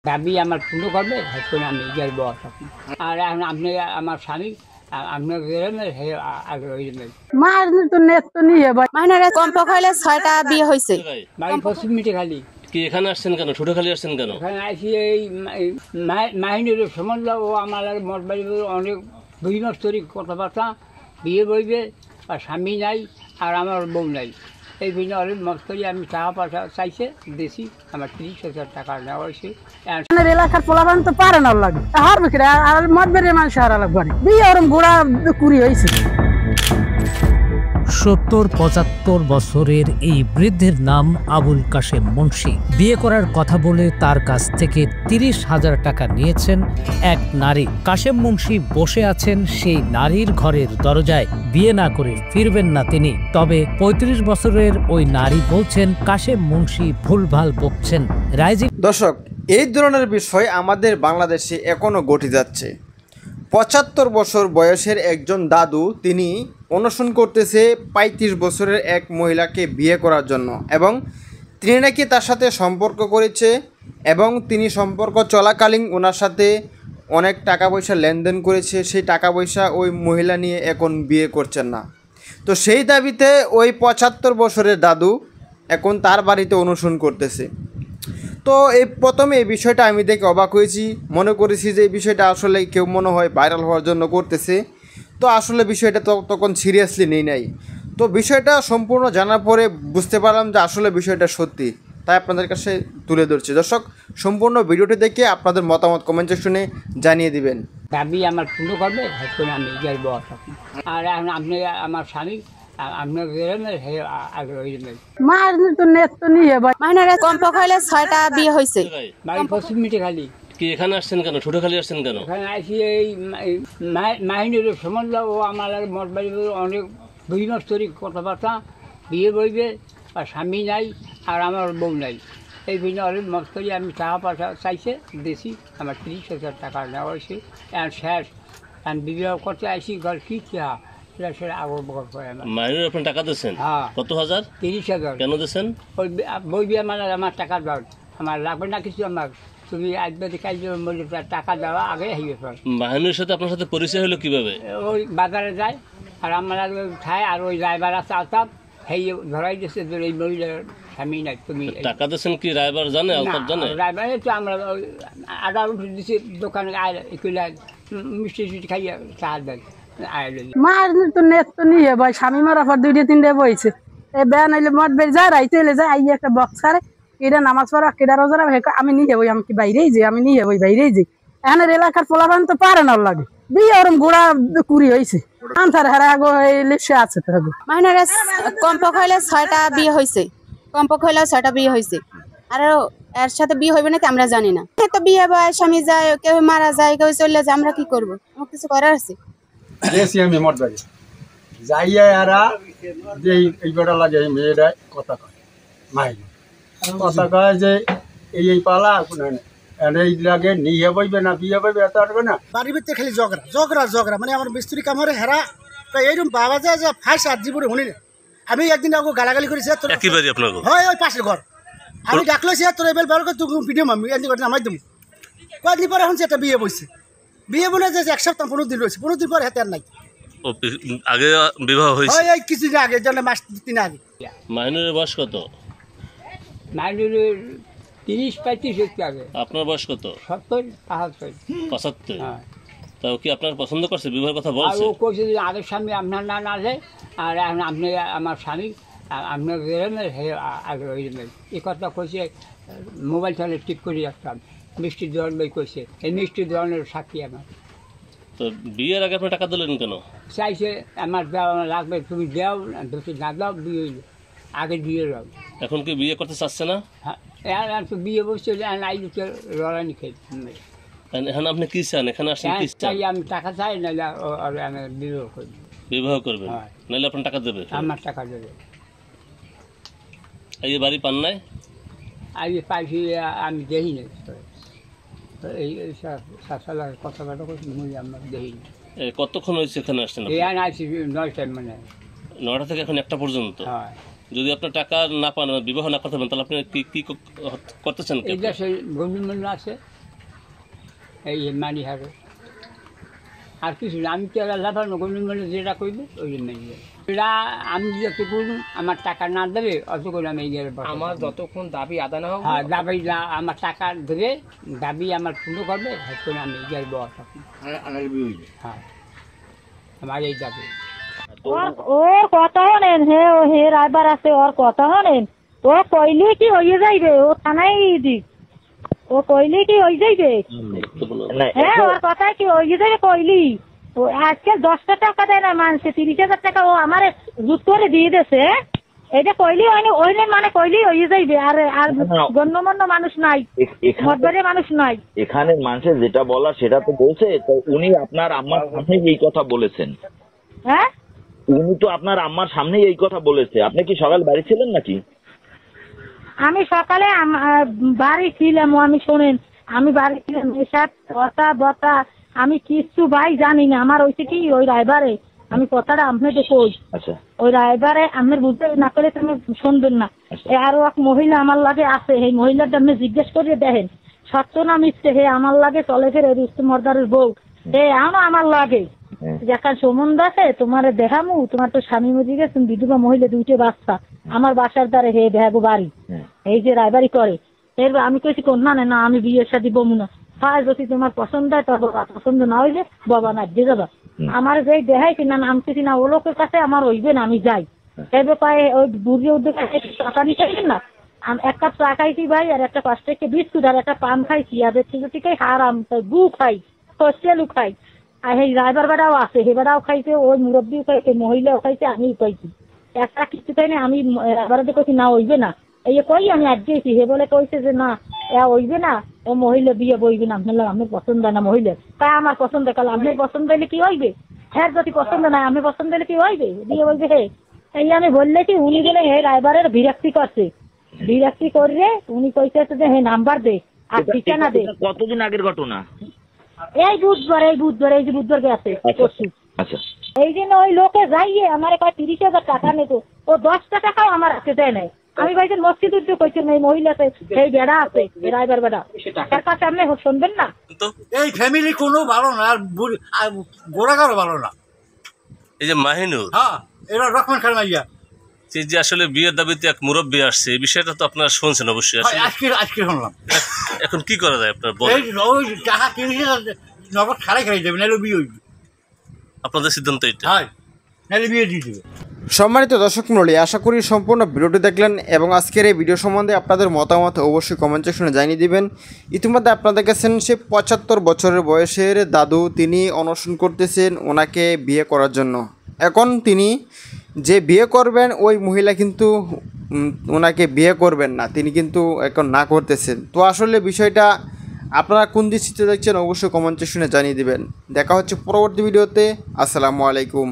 দাবি আমার পূর্ণ করবে এখন আমি যাই বস আর এখন আপনি আমার স্বামী আপনার আগে মার তো নেট তো নিয়ে মাইনারে কমপক্ষে হলে 6টা বিয়ে হয়েছে। বাড়ি পশ্চিম মিটে খালি কি এখানে আসছেন কেন? ছোট খালি আসছেন কেন? এখানে আসি এই মাহিনীর সম্বন্ধ ও আমার মঠ বাড়ি অনেক বিভিন্ন স্তরিক কথাবার্তা বিয়ে বইবে আর স্বামী নাই আর আমার বউ নাই এই বিভিন্ন অনেক মত করি আমি টাকা পয়সা চাইছে দিয়েছি আমার 30,000 টাকা নেওয়া হয়েছে। এলাকার পোলাবান তো পারে না লাগে হার বিক্রি আর মদ বেড়ে মানুষ হারা লাগবে বিয়ে ওরম ঘোড়া কুড়ি হয়েছে। ৭০-৭৫ বছরের এই বৃদ্ধের নাম আবুল কাশেম মুন্সি। বিয়ে করার কথা বলে তার কাছ থেকে 30,000 টাকা নিয়েছেন এক নারী। কাশেম মুন্সি বসে আছেন সেই নারীর ঘরের দরজায়, বিয়ে না করে ফিরবেন না তিনি। তবে 35 বছরের ওই নারী বলছেন কাশেম মুন্সি ভুলভাল বকছেন। দর্শক, এই ধরনের বিষয় আমাদের বাংলাদেশে এখনো ঘটে যাচ্ছে। 75 বছর বয়সের একজন দাদু তিনি অনশন করতেছে 35 বছরের এক মহিলাকে বিয়ে করার জন্য এবং তিনি নাকি তার সাথে সম্পর্ক করেছে এবং তিনি সম্পর্ক চলাকালীন ওনার সাথে অনেক টাকা পয়সা লেনদেন করেছে। সেই টাকা পয়সা ওই মহিলা নিয়ে এখন বিয়ে করছেন না। তো সেই দাবিতে ওই 75 বছরের দাদু এখন তার বাড়িতে অনশন করতেছে। তো এই প্রথমে এই বিষয়টা আমি দেখে অবাক হয়েছি, মনে করেছি যে এই বিষয়টা আসলে কেউ মনে হয় ভাইরাল হওয়ার জন্য করতেছে। তো আসলে বিষয়টা তখন সিরিয়াসলি নেই নাই। তো বিষয়টা সম্পূর্ণ জানার পরে বুঝতে পারলাম যে আসলে বিষয়টা সত্যি, তাই আপনাদের কাছে তুলে ধরছি। দর্শক, সম্পূর্ণ ভিডিওটি দেখে আপনাদের মতামত কমেন্ট সেকশনে জানিয়ে দিবেন। দাবি আমার পূর্ণ করবে এখন আমি যাই বস আর এখন আপনি আমার স্বামী আপনার মার তো নেট তো নিয়ে মাইনারে কমপক্ষে হলে 6টা বিয়ে হয়েছে। বাড়ি পশ্চিম মিটে খালি কি এখানে আসছেন কেন? ছোট খালি আসছেন কেন? এখানে আসি এই মাহিনীর সম্বন্ধ ও আমার মঠ বাড়ি অনেক বিভিন্ন স্তরিক কথাবার্তা বিয়ে বইবে আর স্বামী নাই আর আমার বউ নাই এই বিভিন্ন অনেক মত করি আমি টাকা পয়সা চাইছে দিয়েছি আমার 30,000 টাকা নেওয়া হয়েছে। এখন শেষ এখন বিবাহ করতে আসি ঘর কি চা সেটা আগর বকর করে আমার মাইনের আপনি টাকা দিচ্ছেন? হ্যাঁ। কত হাজার? 30,000। কেন দিচ্ছেন? ওই বই বিয়ে মানে আমার টাকা দাও, আমার লাগবে না কিছু, আমার তুমি আসবে কাজ টাকা দেওয়া আগে হয়ে পর। মাহিনীর সাথে আপনার সাথে পরিচয় হলো কিভাবে? ওই বাজারে যায় আর আমরা খাই আর ওই রায়বার আছে আলতাপ সেই ধরাই দিচ্ছে যে এই মহিলার স্বামী নাই তুমি টাকা দিচ্ছেন কি রায়বার জানে? আলতাপ জানে? রায়বার তো আমরা আদা উঠে দিচ্ছি দোকানে আয় মিষ্টি টিষ্টি খাইয়ে সাহায্য দেয়। মার তো নেট তো নিয়ে স্বামী মারা পর 2-3 বইছে এই বেয়া নাইলে মদ বের যায় রাইতে এলে যায় আই একটা বক্স করে এটা নামাজ পড়া কেডা রোজা আমি নিয়ে যাবো, আমি কি বাইরেই যাই, আমি নিয়ে যাবো বাইরেই যাই। এখন এলাকার পোলাবান তো পারে না লাগে বিয়ে ওরম ঘোড়া কুড়ি হয়েছে আনসার হারা আগো লিপসে আছে তো মাইনারে কমপক্ষে হলে 6টা বিয়ে হয়েছে। কমপক্ষে হলে 6টা বিয়ে হয়েছে আর এর সাথে বিয়ে হইবে নাকি আমরা জানি না। তো বিয়ে হয় স্বামী যায়, কেউ মারা যায়, কেউ চলে যায়, আমরা কি করবো? আমার কিছু করার আছে? আমি মঠ বাড়ি যাইয়া এরা যে এই বেটা লাগে মেয়েরা কথা কয় মাইন কথা কয় যে এই পালা এই লাগে নিয়ে বইবে না বিয়ে বইবে এত আসবে না। বাড়ির ভিতরে খালি ঝগড়া ঝগড়া ঝগড়া মানে আমার মিস্ত্রি কামড়ে হেরা এইরকম বাবা যায় যে ফাঁস আর জীবনে শুনি না। আমি একদিন আগে গালাগালি করেছি হয় ওই পাশের ঘর আমি ডাকলেছি তোর এবার বের করে তুই ভিডিও মামি এদিন করে নামাই দেবো। কয়েকদিন পরে এখন একটা বিয়ে বসছে, বিয়ে বলে যে 1 সপ্তাহ 15 দিন রয়েছে, 15 দিন পর হাতে আর নাই। আগে বিবাহ হয়েছে? এই কিছুদিন আগে জন্য মাস 3 আগে। মাহিনীর বয়স কত? মাহিনীর 30-35 একটু আগে। আপনার বয়স কত? 70-75। হ্যাঁ। তাও কি আপনার পছন্দ করছে? বিবাহের কথা বলছে? ও কইছে যে আগের স্বামী আপনার না না যায় আর এখন আপনি আমার স্বামী আপনার আগে এই কথা কইছে। মোবাইল চালে টিপ করে রাখতাম মিষ্টি দোয়ান বই কইছে, এই মিষ্টি দোয়ানের সাক্ষী আমার। তো বিয়ের আগে আপনি টাকা দিলেন কেন? চাইছে আমার দেওয়া লাগবে, তুমি দেও না দাও বিয়ে আগে দিয়ে দাও। এখন কি বিয়ে করতে চাচ্ছে না? হ্যাঁ তো বিয়ে বসছে আই লড়ানি খেয়ে। এখন আপনি কি চান? এখানে আসেন কি চান? আমি টাকা চাই নাহলে আমি বিবাহ করব। বিবাহ করবেন? নাহলে আপনার টাকা দেবে? আমার টাকা দেবে। এই বাড়ি পান নাই? আগে পাইছি আমি দেখি না, এই কথাবার্তা করছি আমরা দেখি না। কতক্ষণ হয়েছে এখানে আসছেন? আসছি 9টায় মানে 9টা থেকে এখন 1টা পর্যন্ত। হ্যাঁ। যদি আপনার টাকা না পান, বিবাহ না করতে পারেন, তাহলে আপনি কি করতেছেন? এই দেশে গণ্যমান্য আছে, এই মানি হারে আর কিছু না। আমি তো এরা লাফানো গণ্যমান্য যেটা করবে ওই মেনে এটা আমি যত করুন আমার টাকা না দেবে অত করে আমি এই গেলে আমার যতক্ষণ দাবি আদায় না হবে, হ্যাঁ দাবি না আমার টাকা দেবে, দাবি আমার পূর্ণ করবে, হয়তো করে আমি এই গেলে বস থাকি। হ্যাঁ আমার এই দাবি। ওর কথা হলেন হে রাইবার আছে, ওর কথা হলেন ও কইলে কি হয়ে যাইবে, ও থানায় দিক ও কইলে কি হয়ে যাইবে, হ্যাঁ ওর কথা কি হয়ে যাবে কইলি। ও আজকে 10টা টাকা দেয় না মানুষে, 30,000 টাকা ও আমার জুত করে দিয়ে দিয়েছে, এটা কইলি হয়নি ওইলে মানে কইলি হয়ে যাইবে। আর আর গণ্যমান্য মানুষ নাই, মতবাদের মানুষ নাই এখানে। মানুষের যেটা বলা সেটা তো বলছে, তো উনি আপনার আম্মার সামনে এই কথা বলেছেন। হ্যাঁ উনি তো আপনার আম্মার সামনেই এই কথা বলেছে। আপনি কি সকাল বাড়ি ছিলেন নাকি? আমি সকালে বাড়ি ছিলাম, আমি শোনেন আমি বাড়ি ছিলাম, এসব কথা বতা আমি কিচ্ছু ভাই জানি না। আমার ওইটা কি ওই রায়বারে আমি কথাটা আপনাদের কই, ওই রায়বারে আপনার বুঝতে না করে তুমি শুনবেন না। আরো এক মহিলা আমার লাগে আছে, এই মহিলাটা আপনি জিজ্ঞেস করে দেখেন সত্য না মিথ্যে। হে আমার লাগে চলে ফেরে রুস্তম মর্দারের বউ, হে আমার লাগে যেখান সম্বন্ধ আছে তোমার দেখামু। তোমার তো স্বামী মজি গেছেন, বিধবা মহিলা 2টে বাচ্চা, আমার বাসার দ্বারে হে ভেগো বাড়ি, এই যে রায়বাড়ি করে। এরপর আমি কইছি কন্যা না আমি বিয়ের সাথে বমু না, হয় যদি তোমার পছন্দ হয় তবে পছন্দ না হইলে বাবা না দিয়ে যাবা। আমার যেই দেখাই কিনা আমি কিছু না ও লোকের কাছে আমার হইবে না, আমি যাই। এবার পায়ে ওই বুড়ি উদ্যোগ টাকা নিতে না, আমি 1 কাপ চা খাইছি ভাই, আর একটা 5 টাকা বিস্কুট আর একটা পান খাইছি, আর থেকে হারাম গু খাই, কষ্টেলু খাই। আর এই রাইবার বেড়াও আছে, হে বেড়াও খাইছে, ওই মুরব্বীও খাইছে, মহিলাও খাইছে, আমিও খাইছি। একটা কিছু খাই না, আমি রাইবারে কইছি না হইবে না, এই কই আমি আজ গেছি। হে বলে কইছে যে না হইবে না, ও মহিলা বিয়ে বইবে না, আপনার পছন্দ না মহিলা। তাই আমার পছন্দ, কাল আপনার পছন্দ হইলে কি হইবে, হ্যাঁ যদি পছন্দ না আমি পছন্দ হইলে কি হইবে, বিয়ে বলবে হে। এই আমি বললে কি উনি গেলে হে রাইবারের বিরক্তি করছে, বিরক্তি করলে উনি কইছে যে হে নাম্বার দে আর ঠিকানা দে। কতদিন আগের ঘটনা? এই বুধবার এই যে বুধবার গেছে পরশু। আচ্ছা এই জন্য ওই লোকে যাইয়ে আমার 30,000 টাকা নিত, ও 10টা টাকাও আমার হাতে দেয় নাই। আমি ভাইছেন মসজিদ উদ্যোগ কইছেন এই মহিলাতে এই বেড়া আছে, রাইবার বেড়া, তার কাছে আপনি শুনবেন না। এই ফ্যামিলি কোনো ভালো না, আর গোড়াগারও ভালো না। এই যে মাহিনুর, হ্যাঁ এরা রকমান খান মাইয়া, যে আসলে বিয়ের দাবিতে এক মুরব্বী আসছে, এই বিষয়টা তো আপনারা শুনছেন অবশ্যই। আজকে শুনলাম। এখন কি করা যায় আপনার এই ওই টাকা কিনেছে নগদ খাড়াই খাই দেবে, নাহলে বিয়ে হইবে। আপনাদের সিদ্ধান্ত এটা? হ্যাঁ নাহলে বিয়ে দিয়ে দেবে। সম্মানিত দর্শক মণ্ডলী, আশা করি সম্পূর্ণ ভিডিওটি দেখলেন এবং আজকের এই ভিডিও সম্বন্ধে আপনাদের মতামত অবশ্যই কমেন্ট সেকশনে জানিয়ে দিবেন। ইতিমধ্যে আপনাদের কাছেন সে 75 বছরের বয়সের দাদু, তিনি অনশন করতেছেন ওনাকে বিয়ে করার জন্য। এখন তিনি যে বিয়ে করবেন ওই মহিলা কিন্তু ওনাকে বিয়ে করবেন না, তিনি কিন্তু এখন না করতেছেন। তো আসলে বিষয়টা আপনারা কোন দৃষ্টিতে দেখছেন অবশ্যই কমেন্ট সেকশনে জানিয়ে দিবেন। দেখা হচ্ছে পরবর্তী ভিডিওতে। আসসালামু আলাইকুম।